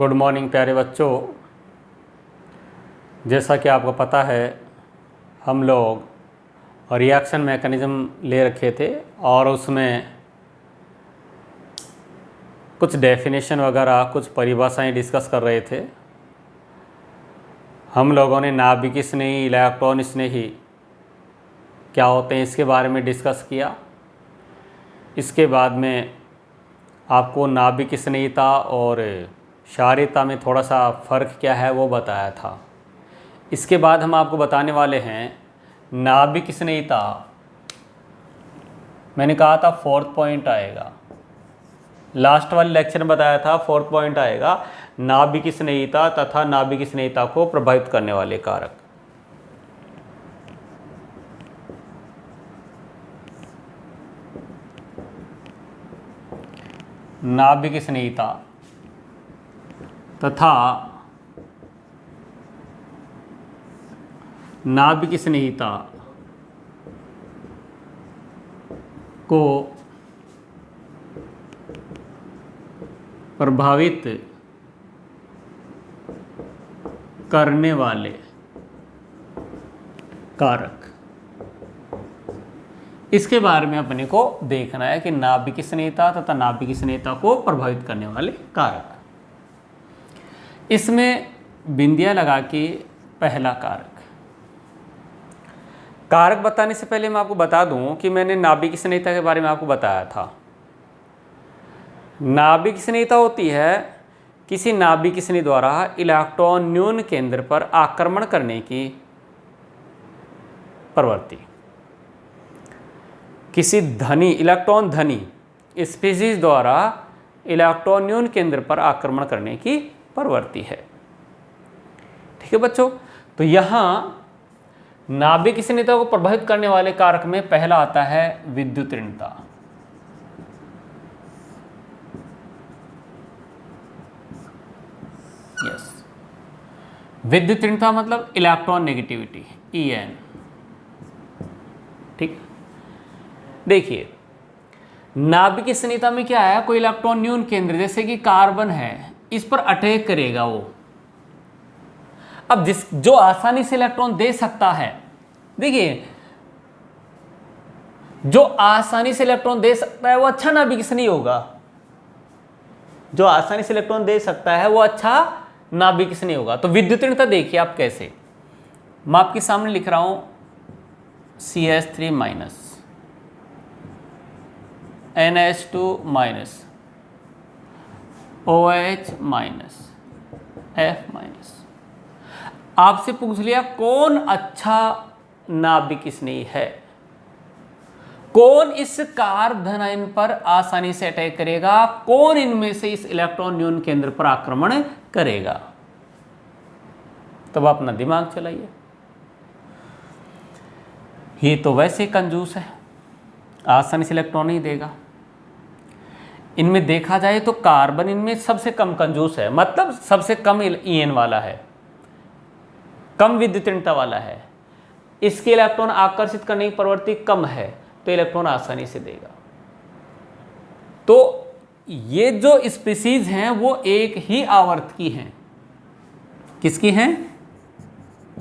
Good morning प्यारे बच्चों। जैसा कि आपको पता है हम लोग रिएक्शन मैकेनिज़्म ले रखे थे और उसमें कुछ डेफिनेशन वगैरह कुछ परिभाषाएं डिस्कस कर रहे थे। हम लोगों ने नाभिक स्नेही, इलेक्ट्रॉन स्नेही क्या होते हैं इसके बारे में डिस्कस किया। इसके बाद में आपको नाभिक स्नेहिता और क्षारीयता में थोड़ा सा फ़र्क क्या है वो बताया था। इसके बाद हम आपको बताने वाले हैं नाभिक स्नेहिता। मैंने कहा था 4th पॉइंट आएगा, लास्ट वाले लेक्चर में बताया था 4th पॉइंट आएगा, नाभिक स्नेहिता तथा नाभिक स्नेहिता को प्रभावित करने वाले कारक। नाभिक स्नेहिता तथा नाभिक स्नेहिता को प्रभावित करने वाले कारक, इसके बारे में अपने को देखना है कि नाभिक स्नेहिता तथा नाभिक स्नेहिता को प्रभावित करने वाले कारक। इसमें बिंदियां लगा के पहला कारक बताने से पहले मैं आपको बता दूं कि मैंने नाभिक स्नेहिता के बारे में आपको बताया था। नाभिक स्नेहिता होती है किसी नाभिक स्नेही द्वारा इलेक्ट्रॉन न्यून केंद्र पर आक्रमण करने की प्रवृत्ति। किसी धनी इलेक्ट्रॉन धनी स्पीशीज द्वारा इलेक्ट्रॉन न्यून केंद्र पर आक्रमण करने की प्रवृत्ति है। ठीक है बच्चों, तो यहाँ नाभिक स्नेहिता को प्रभावित करने वाले कारक में पहला आता है विद्युत ऋणता। यस, विद्युत ऋणता मतलब इलेक्ट्रॉन नेगेटिविटी, EN। ठीक, देखिए नाभिक स्नेहिता में क्या है, कोई इलेक्ट्रॉन न्यून केंद्र जैसे कि कार्बन है, इस पर अटैक करेगा वो। अब जो आसानी से इलेक्ट्रॉन दे सकता है, देखिए जो आसानी से इलेक्ट्रॉन दे सकता है वो अच्छा नाभिक स्नेही होगा। जो आसानी से इलेक्ट्रॉन दे सकता है वो अच्छा नाभिक स्नेही होगा। तो विद्युत ऋणता देखिए आप कैसे, मैं आपके सामने लिख रहा हूं CH3 minus, NH2 minus, OH minus, F minus. आपसे पूछ लिया कौन अच्छा नाभिक स्नेही है, कौन इस कार्ब धनायन पर आसानी से अटैक करेगा, कौन इनमें से इस इलेक्ट्रॉन न्यून केंद्र पर आक्रमण करेगा। तब अपना दिमाग चलाइए। ये तो वैसे कंजूस है, आसानी से इलेक्ट्रॉन नहीं देगा। इनमें देखा जाए तो कार्बन इनमें सबसे कम कंजूस है, मतलब सबसे कम EN वाला है, कम विद्युत ऋणता वाला है। इसके इलेक्ट्रॉन आकर्षित करने की प्रवृत्ति कम है, तो इलेक्ट्रॉन आसानी से देगा। तो ये जो स्पीशीज हैं वो एक ही आवर्त की हैं। किसकी हैं?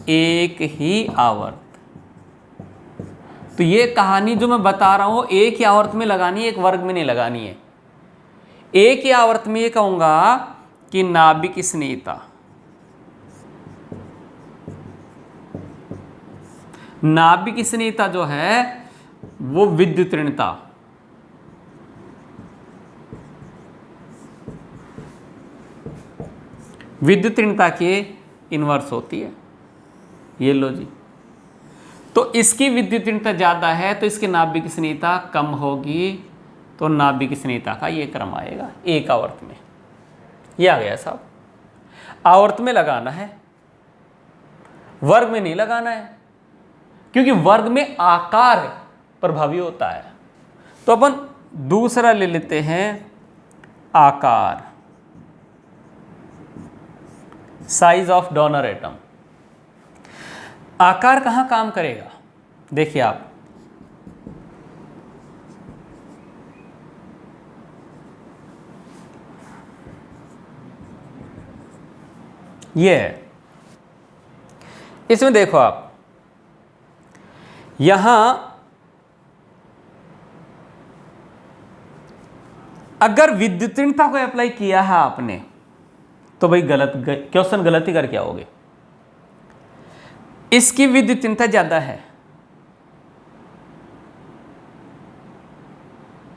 एक ही आवर्त। तो ये कहानी जो मैं बता रहा हूं एक ही आवर्त में लगानी है, एक वर्ग में नहीं लगानी है। एक ही आवर्त में ये कहूंगा कि नाभिक स्नेहिता, नाभिक स्नेहिता जो है वो विद्युत ऋणता, विद्युत ऋणता के इनवर्स होती है। ये लो जी, तो इसकी विद्युत ऋणता ज्यादा है तो इसकी नाभिक स्नेहिता कम होगी, तो नाभिक स्नेहिता का ये क्रम आएगा एक आवर्त में। ये आ गया साहब, आवर्त में लगाना है, वर्ग में नहीं लगाना है, क्योंकि वर्ग में आकार प्रभावी होता है। तो अपन दूसरा ले लेते हैं आकार, साइज ऑफ डोनर एटम। आकार कहां काम करेगा, देखिए आप, ये है। इसमें देखो आप, यहां अगर विद्युतीनता को अप्लाई किया है आपने तो भाई क्वेश्चन गलत ही करके आओगे। इसकी विद्युतीनता ज्यादा है,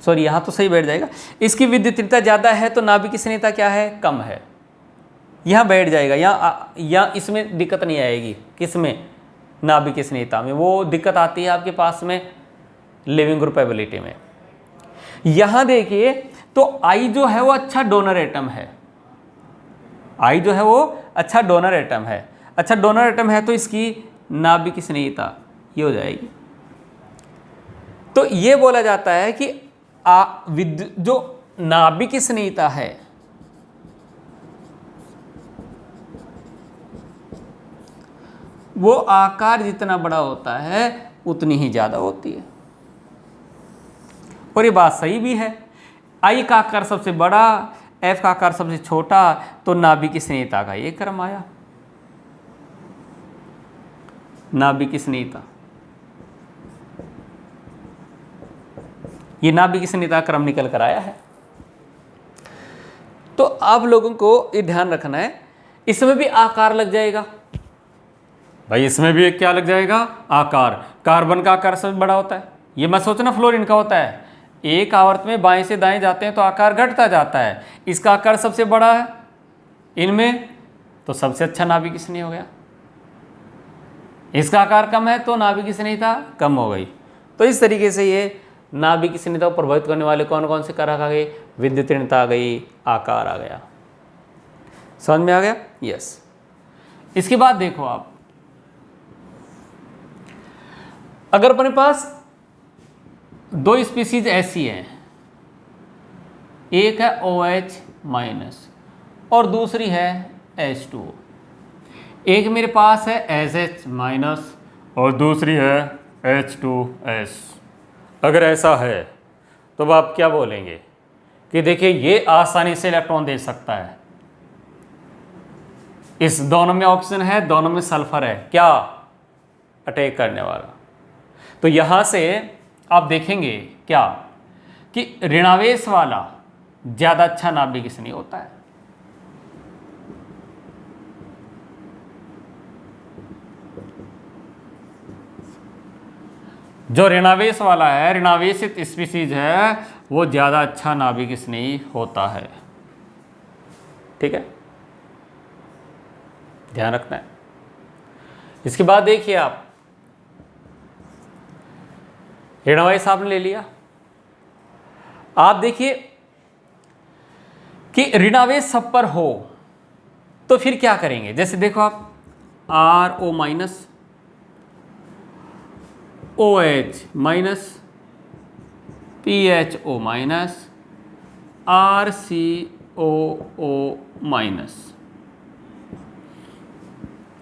सॉरी यहां तो सही बैठ जाएगा, इसकी विद्युतीनता ज्यादा है तो नाभिक स्निग्धता क्या है, कम है। यहां बैठ जाएगा, यहाँ इसमें दिक्कत नहीं आएगी। किसमें, नाभिक स्निग्धता में। वो दिक्कत आती है आपके पास में लिविंग ग्रुप एबिलिटी में। यहां देखिए तो आई जो है वो अच्छा डोनर एटम है, आई जो है वो अच्छा डोनर एटम है। अच्छा डोनर एटम है तो इसकी नाभिक स्निग्धता ये हो जाएगी। तो ये बोला जाता है कि जो नाभिक स्निग्धता है वो आकार जितना बड़ा होता है उतनी ही ज्यादा होती है। और ये बात सही भी है। आई का आकार सबसे बड़ा, एफ का आकार सबसे छोटा, तो नाभिक स्निग्धता का ये क्रम आया। नाभिक स्निग्धता, ये नाभिक स्निग्धता क्रम निकल कर आया है। तो आप लोगों को ये ध्यान रखना है, इसमें भी आकार लग जाएगा भाई, इसमें भी क्या लग जाएगा, आकार। कार्बन का आकार सबसे बड़ा होता है, ये मत सोचना फ्लोरीन का होता है। एक आवर्त में बाएं से दाएं जाते हैं तो आकार घटता जाता है, इसका आकार सबसे बड़ा है इनमें, तो सबसे अच्छा नाभिक स्निग्ध हो गया। इसका आकार कम है तो नाभिक स्निग्धता कम हो गई। तो इस तरीके से ये नाभिक स्निग्धता को प्रभावित करने वाले कौन कौन से कारक आ गए, विद्युतीनता आ गई, आकार आ गया। समझ में आ गया? यस। इसके बाद देखो आप, अगर अपने पास दो स्पीसीज ऐसी हैं, एक है OH माइनस और दूसरी है H2O, एक मेरे पास है SH माइनस और दूसरी है H2S। अगर ऐसा है तो आप क्या बोलेंगे कि देखिए ये आसानी से इलेक्ट्रॉन दे सकता है, इस दोनों में ऑक्सीजन है, दोनों में सल्फर है, क्या अटैक करने वाला। तो यहां से आप देखेंगे क्या कि ऋणावेश वाला ज्यादा अच्छा नाभिक स्निग्ध होता है। जो ऋणावेश वाला है, ऋणावेशित स्पीसीज है, वो ज्यादा अच्छा नाभिक स्निग्ध होता है। ठीक है, ध्यान रखना है। इसके बाद देखिए आप, ऋणावेश आपने ले लिया, आप देखिए कि ऋणावेश सब पर हो तो फिर क्या करेंगे। जैसे देखो आप, RO minus, OH minus, PHO minus, RCOO minus,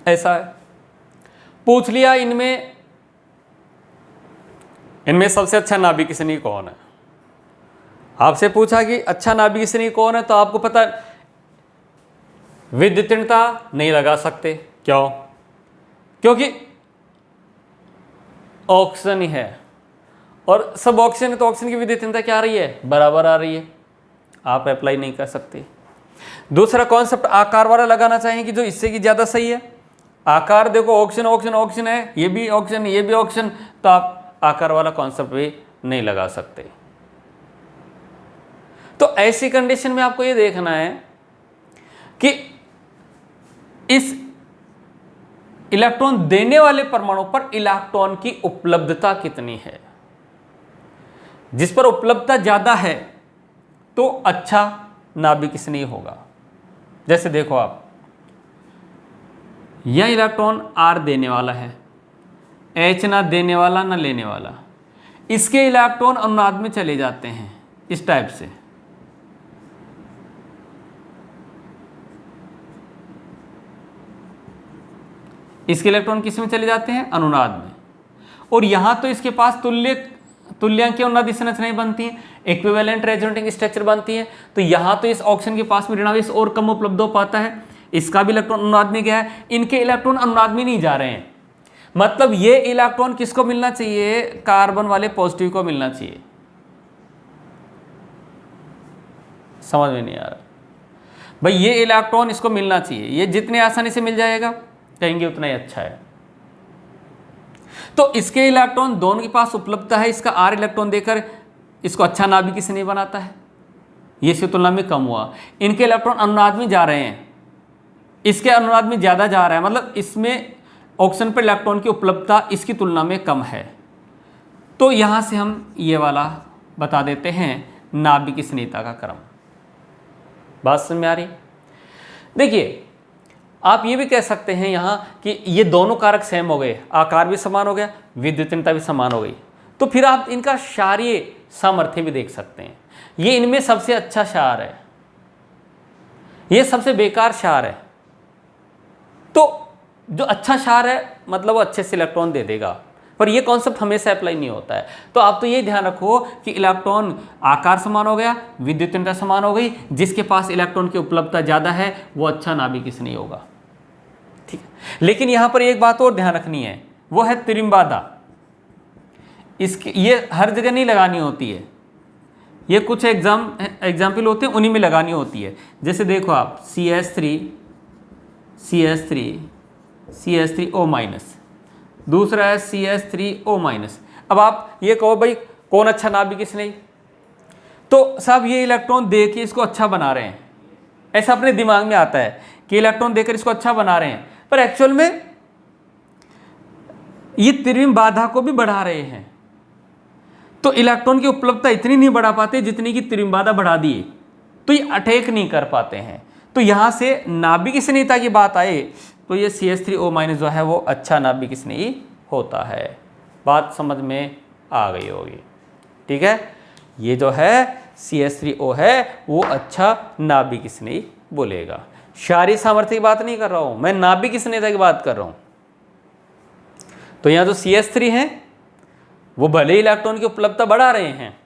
ऐसा है। पूछ लिया इनमें सबसे अच्छा नाभिक स्निग्ध कौन है। आपसे पूछा कि अच्छा नाभिक स्निग्ध कौन है, तो आपको पता विद्युतीनता नहीं लगा सकते। क्यों? क्योंकि ऑक्सीजन ही है और सब ऑक्सीजन है, तो ऑक्सीजन की विद्युतीनता क्या आ रही है, बराबर आ रही है, आप अप्लाई नहीं कर सकते। दूसरा कॉन्सेप्ट आकार वाला लगाना चाहिए कि जो इससे की ज्यादा सही है। आकार देखो, ऑक्सीजन ऑक्सीजन ऑक्सीजन है, ये भी ऑक्सीजन ये भी ऑक्सीजन, तो आप आकार वाला कॉन्सेप्ट भी नहीं लगा सकते। तो ऐसी कंडीशन में आपको ये देखना है कि इस इलेक्ट्रॉन देने वाले परमाणु पर इलेक्ट्रॉन की उपलब्धता कितनी है। जिस पर उपलब्धता ज्यादा है तो अच्छा नाभिक स्निग्ध होगा। जैसे देखो आप, यह इलेक्ट्रॉन R देने वाला है, H ना देने वाला ना लेने वाला, इसके इलेक्ट्रॉन अनुनाद में चले जाते हैं इस टाइप से। इसके इलेक्ट्रॉन किस में चले जाते हैं, अनुनाद में। और यहां तो इसके पास तुल्यांकीय अनुनादी संरचनाएं बनती हैं, इक्विवेलेंट रेजोनेटिंग स्ट्रक्चर बनती है। तो यहां तो इस ऑक्सीजन के पास में ऋणावेश और कम उपलब्ध हो पाता है, इसका भी इलेक्ट्रॉन अनुनाद में गया है, इनके इलेक्ट्रॉन अनुनाद में नहीं जा रहे हैं। मतलब ये इलेक्ट्रॉन किसको मिलना चाहिए, कार्बन वाले पॉजिटिव को मिलना चाहिए। समझ में नहीं आ रहा भाई, ये इलेक्ट्रॉन इसको मिलना चाहिए, ये जितने आसानी से मिल जाएगा कहेंगे उतना ही अच्छा है। तो इसके इलेक्ट्रॉन दोनों के पास उपलब्ध है, इसका R इलेक्ट्रॉन देकर इसको अच्छा नाभिक किसी नहीं बनाता है, ये इसकी तुलना में कम हुआ। इनके इलेक्ट्रॉन अनुनाद में जा रहे हैं, इसके अनुनाद में ज़्यादा जा रहा है, मतलब इसमें ऑक्सीजन पर इलेक्ट्रॉन की उपलब्धता इसकी तुलना में कम है। तो यहाँ से हम ये वाला बता देते हैं नाभिक स्नेहिता का क्रम। बात समझ में आ रही? देखिए आप ये भी कह सकते हैं यहाँ कि ये दोनों कारक सेम हो गए, आकार भी समान हो गया, विद्युतीयता भी समान हो गई, तो फिर आप इनका क्षारीय सामर्थ्य भी देख सकते हैं। ये इनमें सबसे अच्छा क्षार है, ये सबसे बेकार क्षार है। तो जो अच्छा क्षार है मतलब वो अच्छे से इलेक्ट्रॉन दे देगा, पर ये कॉन्सेप्ट हमेशा अप्लाई नहीं होता है। तो आप तो ये ध्यान रखो कि इलेक्ट्रॉन आकार समान हो गया, विद्युतीयता समान हो गई, जिसके पास इलेक्ट्रॉन की उपलब्धता ज़्यादा है वो अच्छा नाभिक स्नेही होगा, ठीक है। लेकिन यहाँ पर एक बात और ध्यान रखनी है, वो है त्रिम बाधा। इसके ये हर जगह नहीं लगानी होती है, ये कुछ एग्जाम्पल होते हैं उन्हीं में लगानी होती है। जैसे देखो आप CH3O-, दूसरा है CH3O-। अब आप ये कहो भाई कौन अच्छा नाभिक स्नेही, तो सब ये इलेक्ट्रॉन दे के इसको अच्छा बना रहे हैं, ऐसा अपने दिमाग में आता है कि इलेक्ट्रॉन देकर इसको अच्छा बना रहे हैं, पर एक्चुअल में ये त्रिम बाधा को भी बढ़ा रहे हैं। तो इलेक्ट्रॉन की उपलब्धता इतनी नहीं बढ़ा पाते जितनी की त्रिम बाधा बढ़ा दिए, तो ये अटैक नहीं कर पाते हैं। तो यहाँ से नाभिक स्नेहिता की बात आए तो ये CH3O- जो है वो अच्छा नाभिक स्नेही होता है। बात समझ में आ गई होगी, ठीक है। ये जो है CH3O है वो अच्छा नाभिक स्नेही बोलेगा। क्षारीय सामर्थ्य की बात नहीं कर रहा हूँ मैं, नाभिक स्नेहिता की बात कर रहा हूँ। तो यहाँ जो CH3 है वो भले ही इलेक्ट्रॉन की उपलब्धता बढ़ा रहे हैं,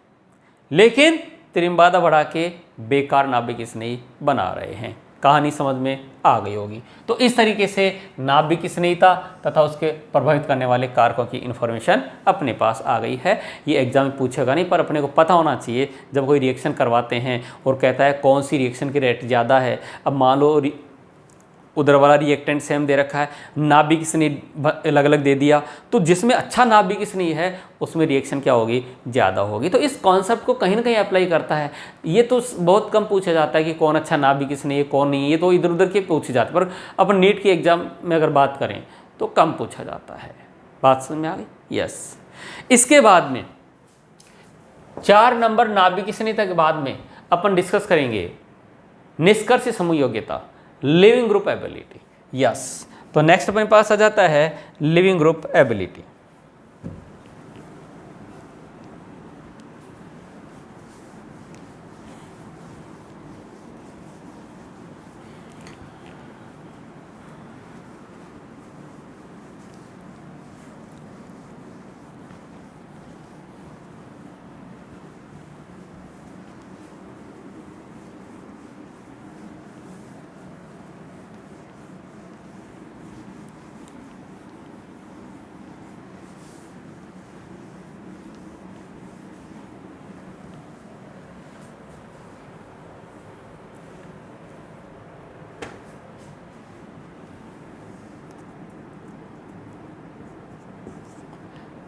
लेकिन त्रिम बाधा बढ़ा के बेकार नाभिक स्नेही बना रहे हैं। कहानी समझ में आ गई होगी। तो इस तरीके से नाभिक स्नेहिता तथा उसके प्रभावित करने वाले कारकों की इन्फॉर्मेशन अपने पास आ गई है। ये एग्जाम में पूछेगा नहीं, पर अपने को पता होना चाहिए जब कोई रिएक्शन करवाते हैं और कहता है कौन सी रिएक्शन की रेट ज़्यादा है। अब मान लो उधर वाला रिएक्टेंट सेम दे रखा है, नाभिक स्नेही अलग अलग दे दिया, तो जिसमें अच्छा नाभिक स्नेही है उसमें रिएक्शन क्या होगी, ज़्यादा होगी। तो इस कॉन्सेप्ट को कहीं ना कहीं अप्लाई करता है। ये तो बहुत कम पूछा जाता है कि कौन अच्छा नाभिक स्नेही है कौन नहीं, ये तो इधर उधर के पूछे जाते हैं, पर अपन नीट के एग्जाम में अगर बात करें तो कम पूछा जाता है। बात समझ में आ गई? यस। इसके बाद में 4 नंबर नाभिक स्नेहिता के बाद में अपन डिस्कस करेंगे निष्कर्ष समूह योग्यता, लिविंग ग्रुप एबिलिटी। यस, तो नेक्स्ट अपने पास आ जाता है लिविंग ग्रुप एबिलिटी।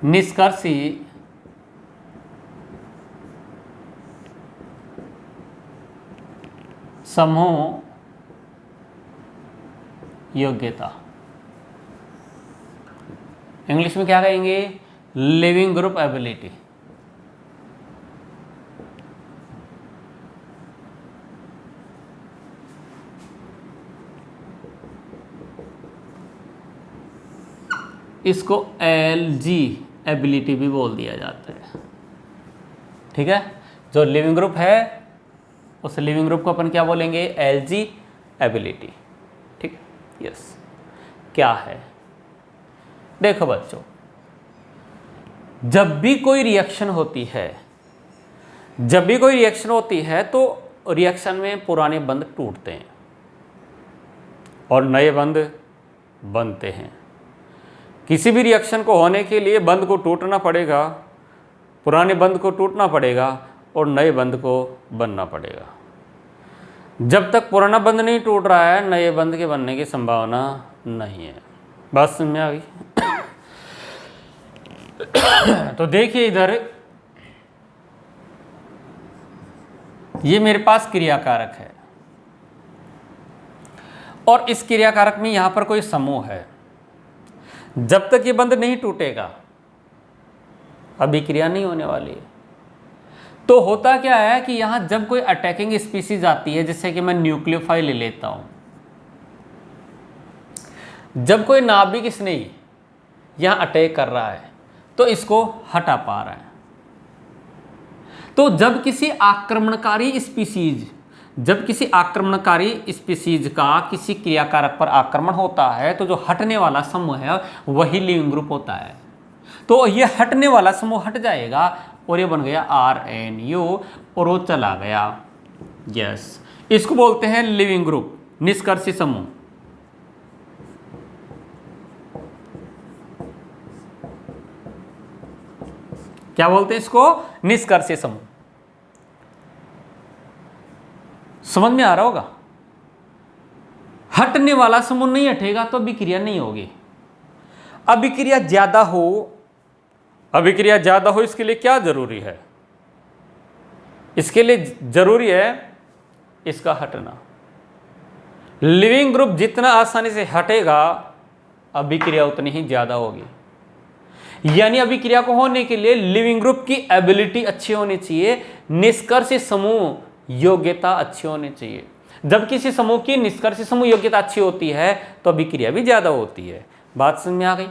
निष्कर्षी समूह योग्यता, इंग्लिश में क्या कहेंगे, लिविंग ग्रुप एबिलिटी। इसको LG एबिलिटी भी बोल दिया जाता है, ठीक है। जो लिविंग ग्रुप है उस लिविंग ग्रुप को अपन क्या बोलेंगे, LG एबिलिटी, ठीक है। यस, क्या है, देखो बच्चों, जब भी कोई रिएक्शन होती है तो रिएक्शन में पुराने बंध टूटते हैं। और नए बंध बनते हैं। किसी भी रिएक्शन को होने के लिए बंध को टूटना पड़ेगा, पुराने बंध को टूटना पड़ेगा और नए बंध को बनना पड़ेगा। जब तक पुराना बंध नहीं टूट रहा है, नए बंध के बनने की संभावना नहीं है। बात समझ में आ गई? तो देखिए इधर, ये मेरे पास क्रियाकारक है और इस क्रियाकारक में यहां पर कोई समूह है। जब तक ये बंध नहीं टूटेगा अभिक्रिया नहीं होने वाली है। तो होता क्या है कि यहां जब कोई अटैकिंग स्पीसीज आती है, जैसे कि मैं न्यूक्लियोफाइल ले लेता हूं, जब कोई नाभिक स्नेही यहां अटैक कर रहा है तो इसको हटा पा रहा है। तो जब किसी आक्रमणकारी स्पीसीज का किसी क्रियाकारक पर आक्रमण होता है तो जो हटने वाला समूह है वही लिविंग ग्रुप होता है। तो ये हटने वाला समूह हट जाएगा और ये बन गया RNU और वो चला गया। यस, इसको बोलते हैं लिविंग ग्रुप, निष्कर्षी समूह। क्या बोलते हैं इसको? निष्कर्षी समूह। समझ में आ रहा होगा? हटने वाला समूह नहीं हटेगा तो अभिक्रिया नहीं होगी। अभिक्रिया ज्यादा हो इसके लिए क्या जरूरी है? इसके लिए जरूरी है इसका हटना। लिविंग ग्रुप जितना आसानी से हटेगा अभिक्रिया उतनी ही ज्यादा होगी। यानी अभिक्रिया को होने के लिए लिविंग ग्रुप की एबिलिटी अच्छी होनी चाहिए, निष्कर्षी समूह योग्यता अच्छी होनी चाहिए। जब किसी समूह की निष्कर्षी समूह योग्यता अच्छी होती है तो अभिक्रिया भी ज्यादा होती है। बात समझ में आ गई?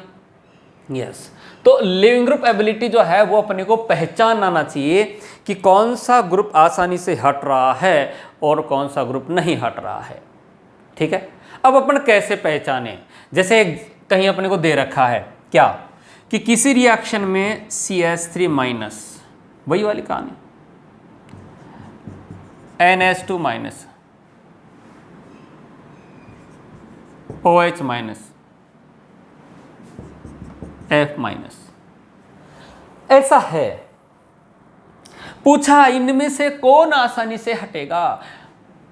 यस। तो लिविंग ग्रुप एबिलिटी जो है वो अपने को पहचान आना चाहिए कि कौन सा ग्रुप आसानी से हट रहा है और कौन सा ग्रुप नहीं हट रहा है। ठीक है, अब अपन कैसे पहचाने? जैसे कहीं अपने को दे रखा है क्या कि किसी रिएक्शन में CH3- वही वाली कहानी, NH2- OH- F-, ऐसा है। पूछा इनमें से कौन आसानी से हटेगा,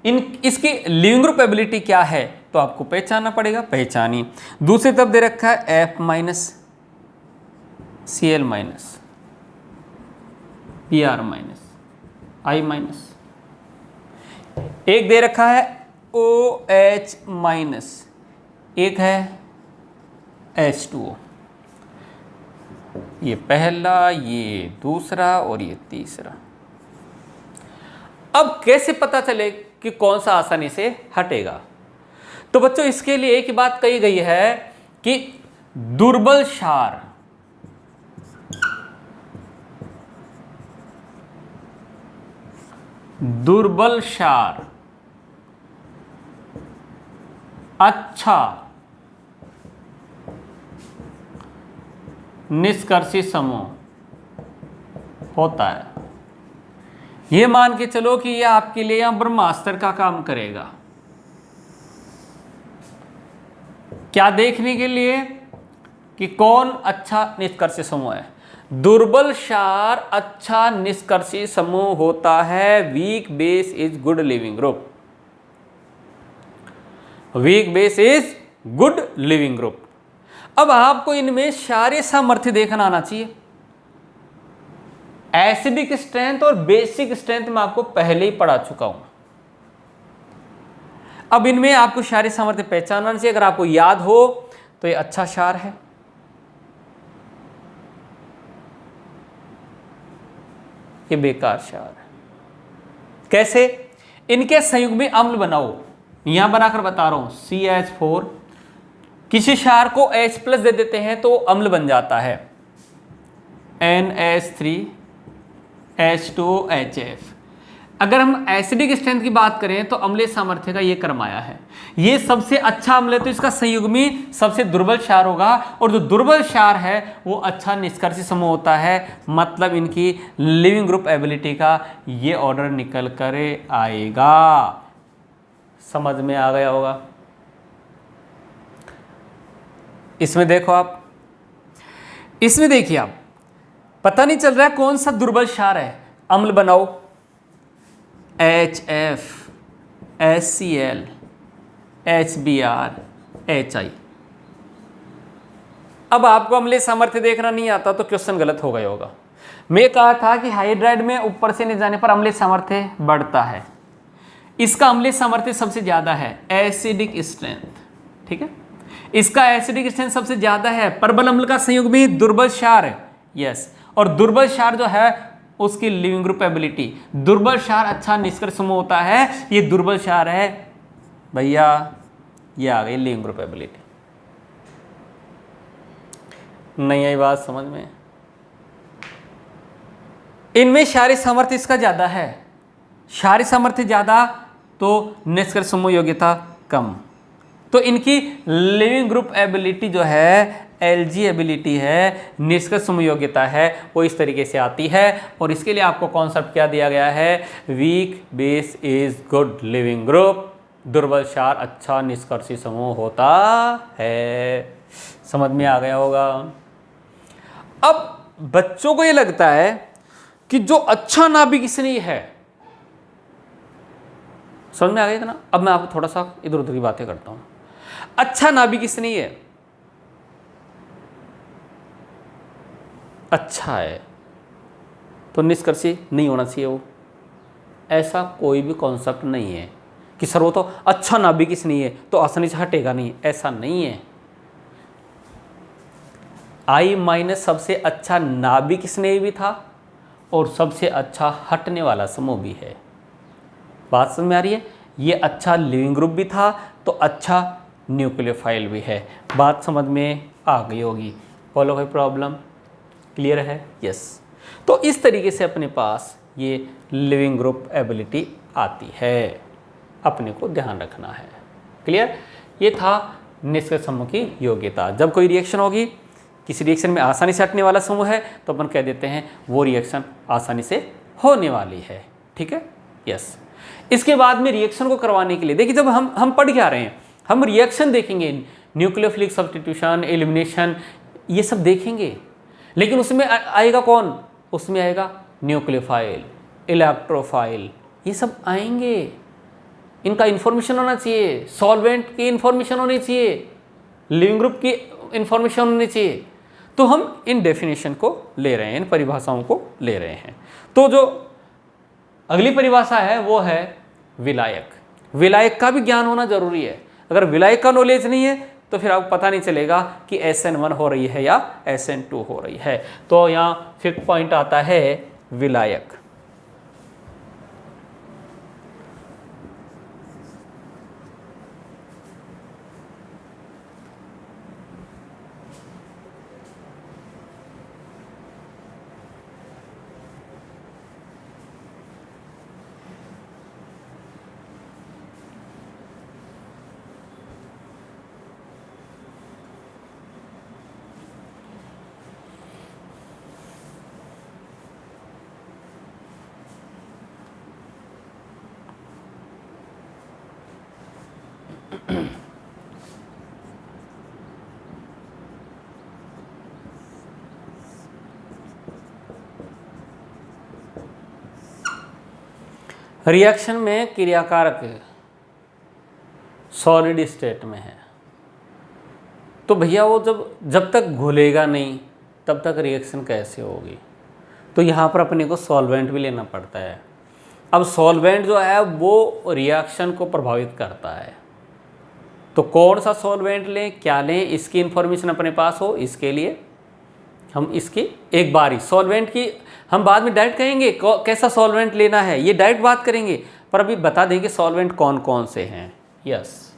इसकी लिविंग ग्रुप एबिलिटी क्या है, तो आपको पहचानना पड़ेगा। पहचानिए। दूसरी तरफ दे रखा है F-, Cl-, Br-, I-, एक दे रखा है OH-, एक है H2O। ये पहला, ये दूसरा और ये तीसरा। अब कैसे पता चले कि कौन सा आसानी से हटेगा? तो बच्चों इसके लिए एक ही बात कही गई है कि दुर्बल क्षार अच्छा निष्कर्षी समूह होता है। ये मान के चलो कि ये आपके लिए यहां ब्रह्मास्त्र का काम करेगा। क्या देखने के लिए कि कौन अच्छा निष्कर्षी समूह है। दुर्बल क्षार अच्छा निष्कर्षी समूह होता है। Weak base is good leaving group. Weak base is good leaving group. अब आपको इनमें क्षारीय सामर्थ्य देखना आना चाहिए। एसिडिक स्ट्रेंथ और बेसिक स्ट्रेंथ में आपको पहले ही पढ़ा चुका हूं। अब इनमें आपको क्षारीय सामर्थ्य पहचानना चाहिए। अगर आपको याद हो तो ये अच्छा क्षार है, ये बेकार क्षार है। कैसे? इनके संयुग्मी अम्ल बनाओ। यहां बनाकर बता रहा हूं। CH4 किसी क्षार को H+ दे देते हैं तो अम्ल बन जाता है। NH3H2HF। अगर हम एसिडिक स्ट्रेंथ की बात करें तो अम्लीय सामर्थ्य का ये क्रम आया है। ये सबसे अच्छा अम्ल है तो इसका संयुग्मी सबसे दुर्बल क्षार होगा, और जो दुर्बल क्षार है वो अच्छा निष्कर्षी समूह होता है। मतलब इनकी लिविंग ग्रुप एबिलिटी का ये ऑर्डर निकल कर आएगा। समझ में आ गया होगा? इसमें देखो आप, इसमें देखिए आप, पता नहीं चल रहा है कौन सा दुर्बल क्षार है। अम्ल बनाओ, HF, HCl, HBr, HI। अब आपको अम्लीय सामर्थ्य देखना नहीं आता तो क्वेश्चन गलत हो गया होगा। मैं कहा था कि हाइड्राइड में ऊपर से नहीं जाने पर अम्लीय सामर्थ्य बढ़ता है, इसका अम्लीय सामर्थ्य सबसे ज्यादा है, एसिडिक स्ट्रेंथ, ठीक है, इसका एसिडिक स्ट्रेंथ सबसे ज्यादा है। प्रबल अम्ल का संयुग भी दुर्बल क्षार है, यस, और दुर्बल क्षार जो है उसकी लिविंग ग्रुप एबिलिटी, दुर्बल क्षार अच्छा निष्कर्ष समूह होता है, ये दुर्बल क्षार है भैया, ये आ गई लिविंग ग्रुप एबिलिटी। नहीं आई बात समझ में? इनमें क्षारीय सामर्थ्य इसका ज्यादा है, क्षारीय सामर्थ्य ज्यादा तो निष्कर्ष समूह योग्यता कम, तो इनकी लिविंग ग्रुप एबिलिटी जो है, LG एबिलिटी है, निष्कर्ष समूह योग्यता है, वो इस तरीके से आती है। और इसके लिए आपको कॉन्सेप्ट क्या दिया गया है, weak base is good leaving group, दुर्बल क्षार अच्छा निष्कर्षी समूह होता है। समझ में आ गया होगा। अब बच्चों को ये लगता है कि जो अच्छा नाभिक स्नेही है, समझ में आ गया इतना? अब मैं आपको थोड़ा सा इधर उधर की बातें करता हूं। अच्छा नाभिक स्नेही है, अच्छा है, तो निष्कर्षी नहीं होना चाहिए वो, ऐसा कोई भी कॉन्सेप्ट नहीं है कि सर वो तो अच्छा नाभिक स्नेही है तो आसानी से हटेगा नहीं, ऐसा नहीं है। I- सबसे अच्छा नाभिक स्नेही भी था और सबसे अच्छा हटने वाला समूह भी है। बात समझ में आ रही है? ये अच्छा लिविंग ग्रुप भी था तो अच्छा न्यूक्लियोफाइल भी है। बात समझ में आ गई होगी। फॉलो कोई प्रॉब्लम? क्लियर है? यस। तो इस तरीके से अपने पास ये लिविंग ग्रुप एबिलिटी आती है, अपने को ध्यान रखना है। क्लियर? ये था निष्कर्ष समूह की योग्यता। जब कोई रिएक्शन होगी, किसी रिएक्शन में आसानी से हटने वाला समूह है तो अपन कह देते हैं वो रिएक्शन आसानी से होने वाली है। ठीक है? यस। इसके बाद में रिएक्शन को करवाने के लिए देखिए, जब हम पढ़ क्या रहे हैं, हम रिएक्शन देखेंगे, न्यूक्लियोफिलिक सब्स्टिट्यूशन, एलिमिनेशन, ये सब देखेंगे, लेकिन उसमें आएगा कौन? उसमें आएगा न्यूक्लियोफाइल, इलेक्ट्रोफाइल, ये सब आएंगे। इनका इंफॉर्मेशन होना चाहिए, सॉल्वेंट की इंफॉर्मेशन होनी चाहिए, लिविंग ग्रुप की इंफॉर्मेशन होनी चाहिए। तो हम इन डेफिनेशन को ले रहे हैं, इन परिभाषाओं को ले रहे हैं। तो जो अगली परिभाषा है वो है विलायक। विलायक का भी ज्ञान होना जरूरी है। अगर विलायक का नॉलेज नहीं है तो फिर आपको पता नहीं चलेगा कि SN1 हो रही है या SN2 हो रही है। तो यहाँ 5th पॉइंट आता है विलायक। रिएक्शन में क्रियाकारक सॉलिड स्टेट में है तो भैया वो जब तक घुलेगा नहीं तब तक रिएक्शन कैसे होगी? तो यहाँ पर अपने को सॉल्वेंट भी लेना पड़ता है। अब सॉल्वेंट जो है वो रिएक्शन को प्रभावित करता है, तो कौन सा सॉल्वेंट लें, क्या लें, इसकी इंफॉर्मेशन अपने पास हो, इसके लिए हम इसकी एक बारी सॉल्वेंट की हम बाद में डायरेक्ट कहेंगे कैसा सॉल्वेंट लेना है, ये डायरेक्ट बात करेंगे, पर अभी बता देंगे सॉल्वेंट कौन कौन से हैं। यस,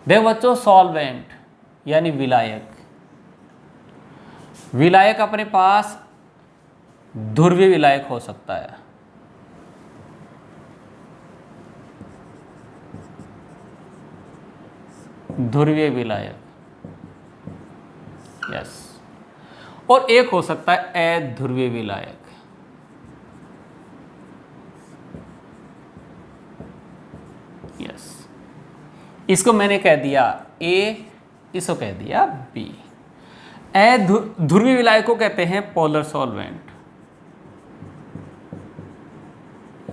देखो बच्चों, सॉल्वेंट यानी विलायक। विलायक अपने पास ध्रुवीय विलायक हो सकता है, ध्रुवीय विलायक, यस, और एक हो सकता है अध्रुवीय विलायक। यस, इसको मैंने कह दिया A, इसको कह दिया B। ध्रुवीय विलायक को कहते हैं पोलर सॉल्वेंट।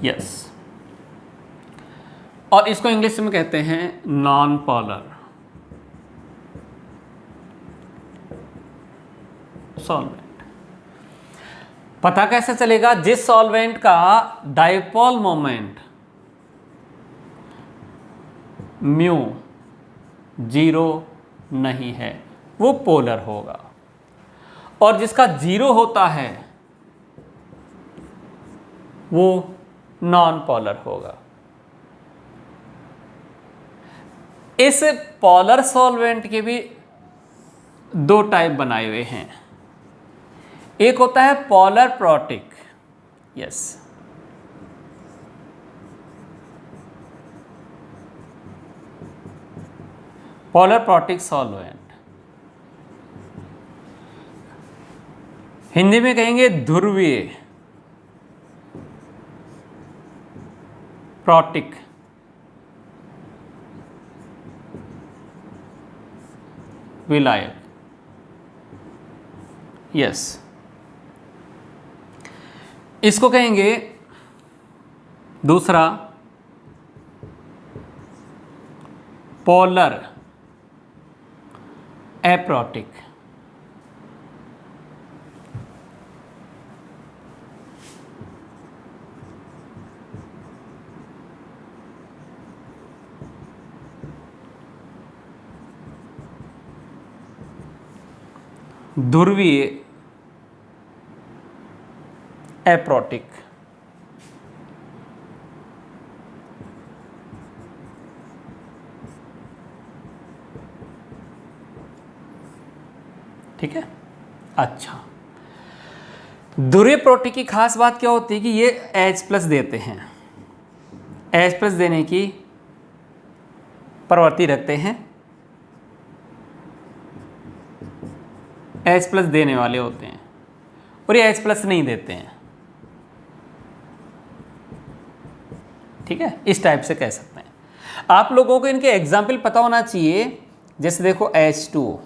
यस, और इसको इंग्लिश में कहते हैं नॉन पोलर सॉल्वेंट। पता कैसे चलेगा? जिस सॉल्वेंट का डाइपोल मोमेंट म्यू 0 नहीं है वो पोलर होगा, और जिसका 0 होता है वो नॉन पोलर होगा। इस पोलर सॉल्वेंट के भी 2 टाइप बनाए हुए हैं। एक होता है polar protic. Yes, polar protic solvent, Hindi में कहेंगे ध्रुवीय प्रोटिक विलायक। यस, इसको कहेंगे दूसरा पोलर एप्रोटिक। ध्रुवीय एप्रोटिक। ठीक है। अच्छा, ध्रुवीय प्रोटिक की खास बात क्या होती है कि ये H+ देते हैं, H+ देने की प्रवृत्ति रखते हैं, H+ देने वाले होते हैं, और ये H+ नहीं देते हैं। ठीक है, इस टाइप से कह सकते हैं। आप लोगों को इनके एग्जाम्पल पता होना चाहिए। जैसे देखो H2,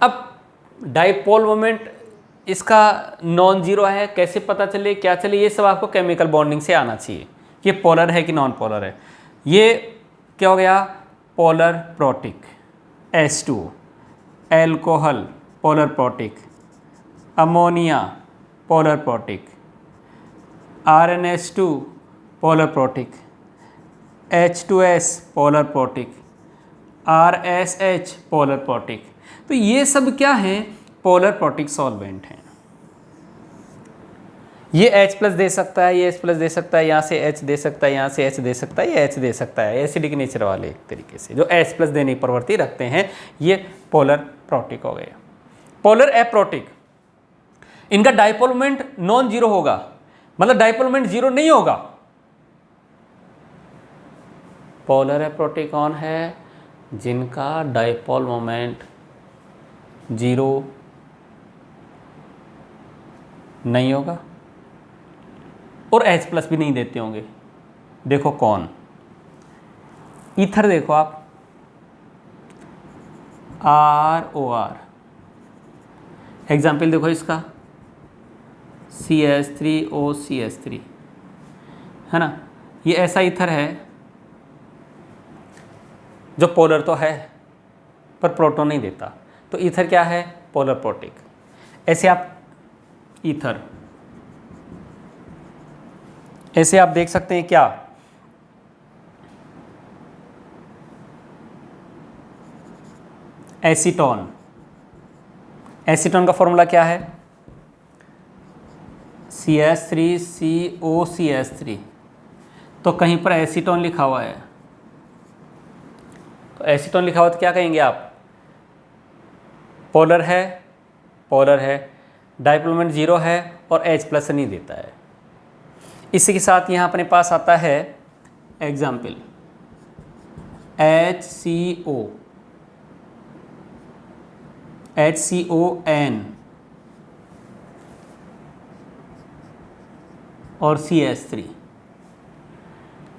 अब डाइपोल मोमेंट इसका नॉन जीरो है, कैसे पता चले क्या चले, ये सब आपको केमिकल बॉन्डिंग से आना चाहिए कि पोलर है कि नॉन पोलर है। ये क्या हो गया? Polar protic. H2, alcohol polar protic, ammonia polar protic, RnH2 polar protic, H2S polar protic, RSH polar protic. तो ये सब क्या है? पोलर प्रोटिक सॉल्वेंट हैं। ये H+ दे सकता है, ये H+ दे सकता है, यहाँ से H दे सकता है, यहाँ से H दे सकता है, ये H दे सकता है। एसिडिक नेचर वाले एक तरीके से जो H+ देने की प्रवृत्ति रखते हैं, ये पोलर प्रोटिक हो गए। पोलर एप्रोटिक, इनका डाइपोल मोमेंट नॉन जीरो होगा, मतलब डाइपोल मोमेंट जीरो नहीं होगा। पोलर एप्रोटिक कौन है? जिनका डाइपोल मोमेंट 0 नहीं होगा और H+ भी नहीं देते होंगे। देखो कौन? ईथर देखो आप, ROR। एग्जाम्पल देखो इसका, CH3OCH3, है ना? ये ऐसा ईथर है जो पोलर तो है पर प्रोटॉन नहीं देता, तो ईथर क्या है? Polar protic. ऐसे आप ईथर, ऐसे आप देख सकते हैं क्या? एसीटोन। एसीटोन का फॉर्मूला क्या है? CH3COCH3। तो कहीं पर एसीटोन लिखा हुआ है, तो एसीटोन लिखा हुआ तो क्या कहेंगे आप? पोलर है, पोलर है, डाइपोल मोमेंट 0 है और H+ नहीं देता है। इसी के साथ यहाँ अपने पास आता है एग्जाम्पल HCO, HCON और CH3।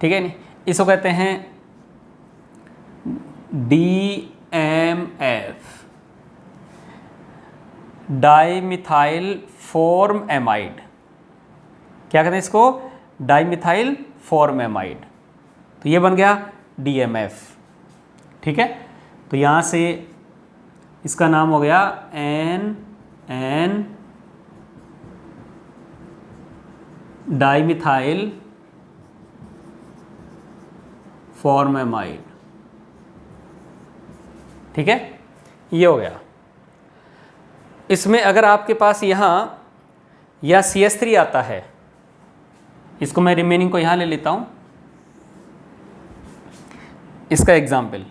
ठीक है, नहीं? इसको कहते हैं DMF, डाईमिथाइल फॉर्मएमाइड। क्या कहते हैं इसको? डाईमिथाइल फॉर्मएमाइड। तो ये बन गया DMF। ठीक है, तो यहाँ से इसका नाम हो गया NN डाईमिथाइल फॉर्मएमाइड। ठीक है, ये हो गया। इसमें अगर आपके पास यहाँ या CH3 आता है, इसको मैं रिमेनिंग को यहाँ ले लेता हूँ। इसका एग्जाम्पल,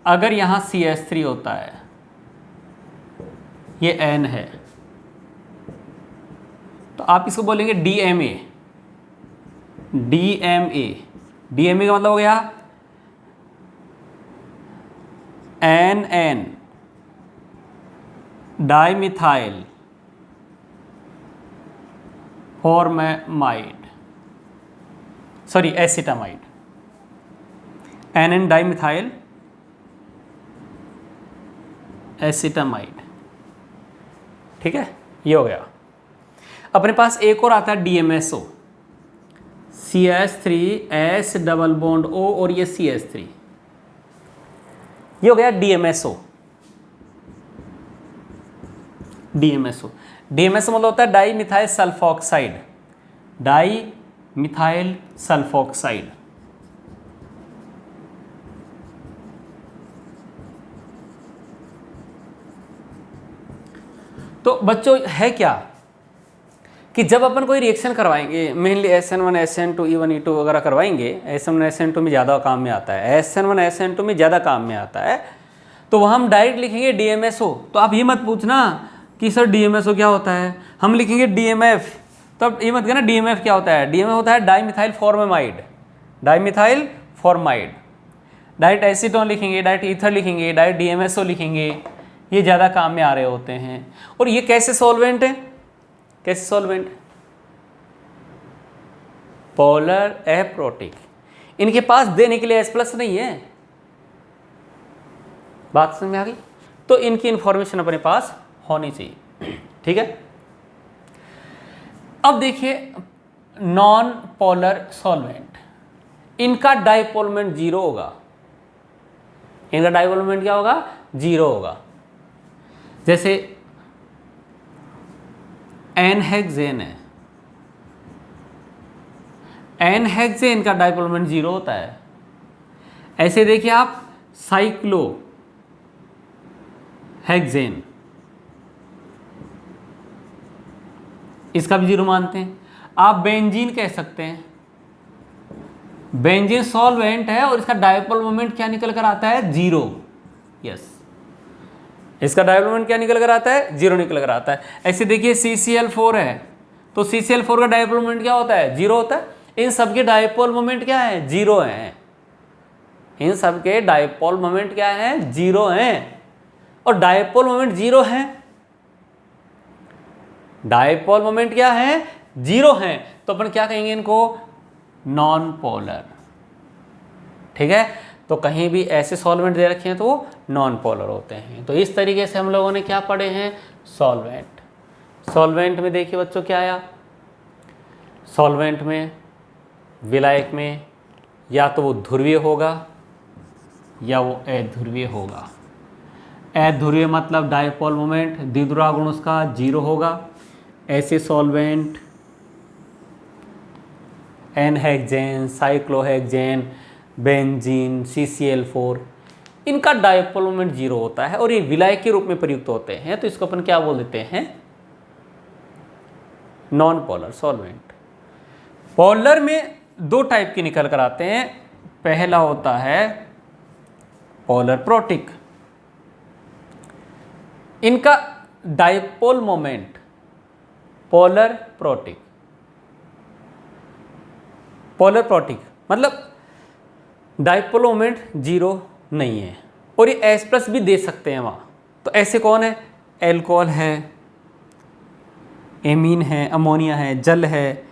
अगर यहाँ CH3 होता है, ये N है, तो आप इसको बोलेंगे DMA। DMA का मतलब हो गया NN dimethyl formamide, sorry acetamide, NN dimethyl acetamide. ठीक है, ये हो गया। अपने पास एक और आता है DMSO, CH3S double bond O और ये CH3, ये हो गया DMSO। मतलब होता है di methyl sulphoxide. Di methyl sulphoxide. तो बच्चों है क्या कि जब अपन कोई रिएक्शन करवाएंगे, mainly SN1 SN2 E1 E2 वगैरह करवाएंगे, SN1 SN2 में ज़्यादा काम में आता है, SN1 SN2 में ज़्यादा काम में आता है, तो वह हम डायरेक्ट लिखेंगे DMSO। तो आप ये मत पूछना कि सर DMSO क्या होता है, हम लिखेंगे DMF। तो अब ये मत कहना DMF क्या होता है। DMF होता है dimethyl फॉर्मएमाइड। Dimethyl formamide. Direct acetone लिखेंगे, डायरेक्ट ईथर लिखेंगे, डायरेक्ट DMSO लिखेंगे, ये ज़्यादा काम में आ रहे होते हैं। और ये कैसे सॉल्वेंट है? कैसे सॉल्वेंट? Polar aprotic. इनके पास देने के लिए H+ नहीं है। बात समझ में आ गई? तो इनकी इंफॉर्मेशन अपने पास होनी चाहिए। ठीक है, अब देखिए नॉन पोलर सॉल्वेंट, इनका डाइपोल मोमेंट 0 होगा। इनका डाइपोल मोमेंट क्या होगा? 0 होगा। जैसे एनहेक्सेन है, एनहेक्सेन का डाइपोल मोमेंट 0 होता है। ऐसे देखिए आप साइक्लोहेक्सेन, इसका भी 0 मानते हैं। आप बेंजीन कह सकते हैं, बेंजीन सॉल्वेंट है और इसका डाइपोल मोमेंट क्या निकल कर आता है? 0। यस, इसका डाइपोल मोमेंट क्या निकल कर आता है? 0 निकल कर आता है। ऐसे देखिए CCl4 है, तो CCl4 का डाइपोल मोमेंट क्या होता है? 0 होता है। इन सबके डाइपोल मोमेंट क्या है? 0 है। इन सबके डाइपोल मोमेंट क्या है? 0 है। और डाइपोल मोमेंट 0 है, डाइपोल मोमेंट क्या है? 0 है। तो अपन क्या कहेंगे इनको? Non polar. ठीक है, तो कहीं भी ऐसे सॉल्वेंट दे रखे हैं तो वो नॉन पोलर होते हैं। तो इस तरीके से हम लोगों ने क्या पढ़े हैं? सॉल्वेंट। सॉल्वेंट में देखिए बच्चों क्या आया? सॉल्वेंट में, विलायक में या तो वो ध्रुवीय होगा या वो अध्रुवीय होगा। अध्रुवीय मतलब डाइपोल मोमेंट द्विध्रुव गुण उसका 0 होगा। ऐसे सॉल्वेंट एनहेक्सेन, साइक्लोहेक्सेन, बेंजीन, CCl4, इनका डाइपोल मोमेंट 0 होता है और ये विलायक के रूप में प्रयुक्त होते हैं। तो इसको अपन क्या बोल देते हैं? Non polar solvent. पोलर में 2 टाइप के निकल कर आते हैं। पहला होता है पोलर प्रोटिक। इनका dipole moment polar protic, polar protic मतलब डाइपोल मोमेंट 0 नहीं है और ये H+ भी दे सकते हैं वहाँ। तो ऐसे कौन है? एल्कोहल है, एमीन है, अमोनिया है, जल है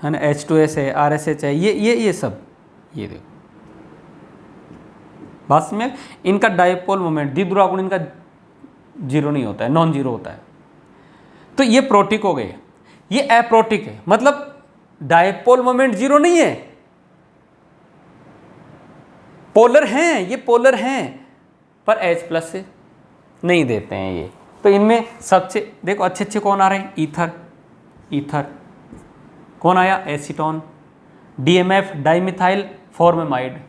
ना, H2S है, RSH है, ये सब। ये देखो बात में इनका डाइपोल मोमेंट द्विध्रुव गुण इनका 0 नहीं होता है, नॉन 0 होता है। तो ये प्रोटिक हो गए, ये एप्रोटिक है, मतलब डायपोल मोमेंट जीरो नहीं है, पोलर हैं, ये पोलर हैं पर H+ से नहीं देते हैं ये। तो इनमें सबसे देखो अच्छे अच्छे कौन आ रहे हैं, ईथर, ईथर कौन आया, acetone, DMF dimethyl formamide,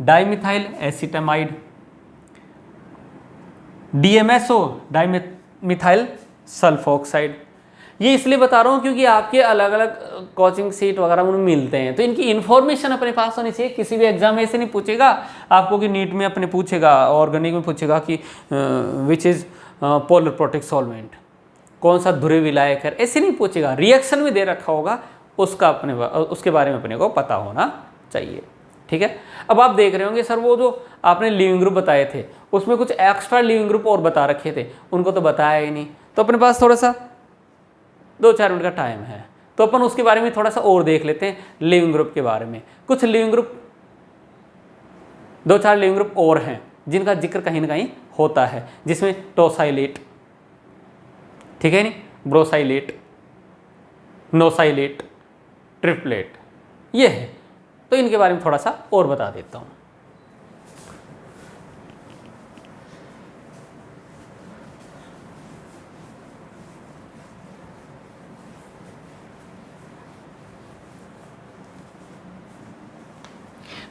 dimethyl acetamide, DMSO dimethyl sulfoxide. ये इसलिए बता रहा हूँ क्योंकि आपके अलग अलग कोचिंग सीट वगैरह में मिलते हैं, तो इनकी इन्फॉर्मेशन अपने पास होनी चाहिए। किसी भी एग्जाम में ऐसे नहीं पूछेगा आपको कि नीट में अपने पूछेगा, ऑर्गेनिक में पूछेगा कि which is polar protic solvent, कौन सा ध्रुवीय विलायक है, ऐसे नहीं पूछेगा। रिएक्शन में दे रखा होगा उसका उसके बारे में अपने को पता होना चाहिए, ठीक है। अब आप देख रहे होंगे सर वो जो आपने लिविंग ग्रुप बताए थे उसमें कुछ एक्स्ट्रा लिविंग ग्रुप और बता रखे थे, उनको तो बताया ही नहीं। तो अपने पास थोड़ा सा 2-4 मिनट का टाइम है, तो अपन उसके बारे में थोड़ा सा और देख लेते हैं, लिविंग ग्रुप के बारे में। कुछ लिविंग ग्रुप 2-4 लिविंग ग्रुप और हैं जिनका जिक्र कहीं ना कहीं होता है, जिसमें टोसाइलेट, ठीक है नहीं, ब्रोसाइलेट, नोसाइलेट, ट्रिप्लेट, ये है। तो इनके बारे में थोड़ा सा और बता देता हूँ।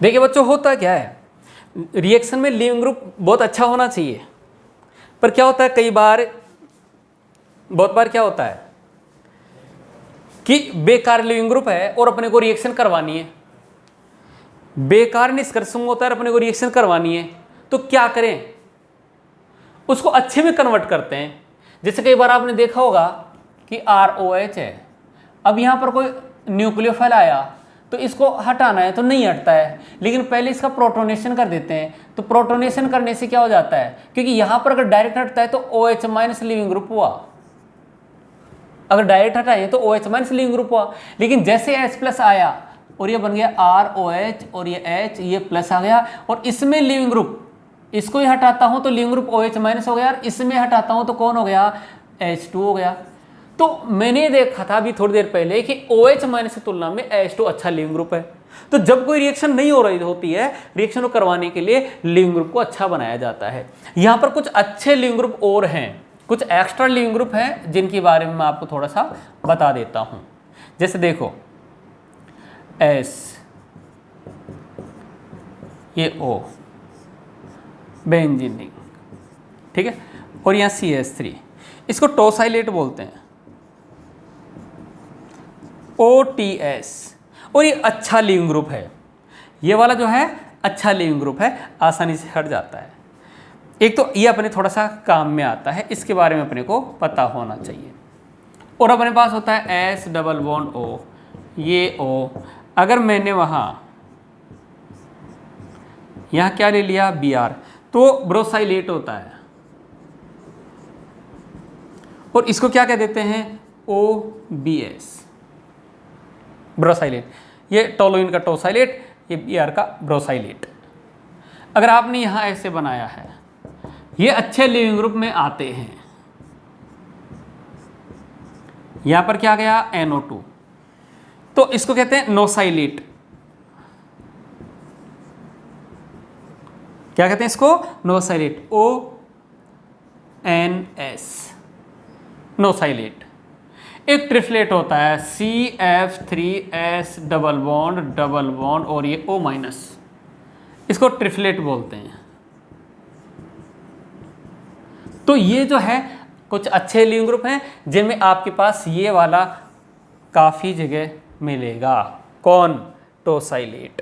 देखिए बच्चों, होता क्या है, रिएक्शन में लिविंग ग्रुप बहुत अच्छा होना चाहिए, पर क्या होता है कई बार, बहुत बार क्या होता है कि बेकार लिविंग ग्रुप है और अपने को रिएक्शन करवानी है, बेकार निष्कर्ष होता है अपने को रिएक्शन करवानी है, तो क्या करें, उसको अच्छे में कन्वर्ट करते हैं। जैसे कई बार आपने देखा होगा कि ROH है, अब यहाँ पर कोई न्यूक्लियोफाइल आया तो इसको हटाना है तो नहीं हटता है, लेकिन पहले इसका प्रोटोनेशन कर देते हैं। तो प्रोटोनेशन करने से क्या हो जाता है, क्योंकि यहाँ पर अगर डायरेक्ट हटता है तो OH- लिविंग ग्रुप हुआ, अगर डायरेक्ट हटाए तो OH- लिविंग ग्रुप हुआ। लेकिन जैसे H+ आया और ये बन गया ROH और ये H, ये प्लस आ गया, और इसमें लिविंग ग्रुप, इसको ही हटाता हूं तो लिविंग ग्रुप OH- हो गया, और इसमें हटाता हूं तो कौन हो गया, H2 हो गया। तो मैंने देखा था अभी थोड़ी देर पहले कि OH- की तुलना में H2 अच्छा लिविंग ग्रुप है। तो जब कोई रिएक्शन नहीं हो रही होती है, रिएक्शन को करवाने के लिए लिविंग ग्रुप को अच्छा बनाया जाता है। यहाँ पर कुछ अच्छे लिविंग ग्रुप और हैं, कुछ एक्स्ट्रा लिविंग ग्रुप हैं जिनके बारे में मैं आपको थोड़ा सा बता देता हूँ। जैसे देखो S, ये O बेंजीन रिंग, ठीक है, और यहाँ CH3, इसको टोसाइलेट बोलते हैं, OTS, और ये अच्छा लिविंग ग्रुप है, ये वाला जो है अच्छा लिविंग ग्रुप है, आसानी से हट जाता है। एक तो ये अपने थोड़ा सा काम में आता है, इसके बारे में अपने को पता होना चाहिए। और अपने पास होता है S+O, ये O, अगर मैंने यहाँ क्या ले लिया, Br, तो ब्रोसाइलेट होता है, और इसको क्या कह देते हैं, OBS, ब्रोसाइलेट। ये टोलुइन का टोसाइलेट, ये Br का ब्रोसाइलेट। अगर आपने यहाँ ऐसे बनाया है, ये अच्छे लिविंग ग्रुप में आते हैं। यहाँ पर क्या गया, NO2, तो इसको कहते हैं नोसाइलेट। क्या कहते हैं इसको, नोसाइलेट, ONS, नोसाइलेट। एक ट्रिफ्लेट होता है CF3S डबल बॉन्ड और ये O-, इसको ट्रिफ्लेट बोलते हैं। तो ये जो है कुछ अच्छे लिविंग ग्रुप हैं जिनमें आपके पास ये वाला काफ़ी जगह मिलेगा, कौन, टोसाइलेट,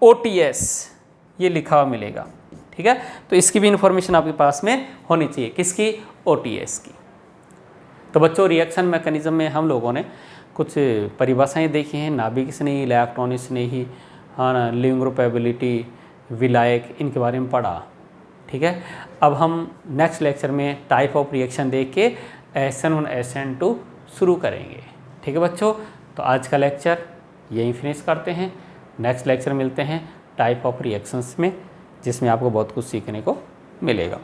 OTS ये लिखा हुआ मिलेगा, ठीक है। तो इसकी भी इंफॉर्मेशन आपके पास में होनी चाहिए, किसकी, OTS की। तो बच्चों, रिएक्शन मैकेनिज्म में हम लोगों ने कुछ परिभाषाएं देखी हैं, नाभिक स्नेही, इलेक्ट्रॉनिक स्नेही, हाँ ना, लिविंग ग्रुप एबिलिटी, विलायक, इनके बारे में पढ़ा, ठीक है। अब हम नेक्स्ट लेक्चर में टाइप ऑफ रिएक्शन देख के SN1 SN2 शुरू करेंगे, ठीक है बच्चों। तो आज का लेक्चर यहीं फिनिश करते हैं, नेक्स्ट लेक्चर मिलते हैं टाइप ऑफ रिएक्शंस में, जिसमें आपको बहुत कुछ सीखने को मिलेगा।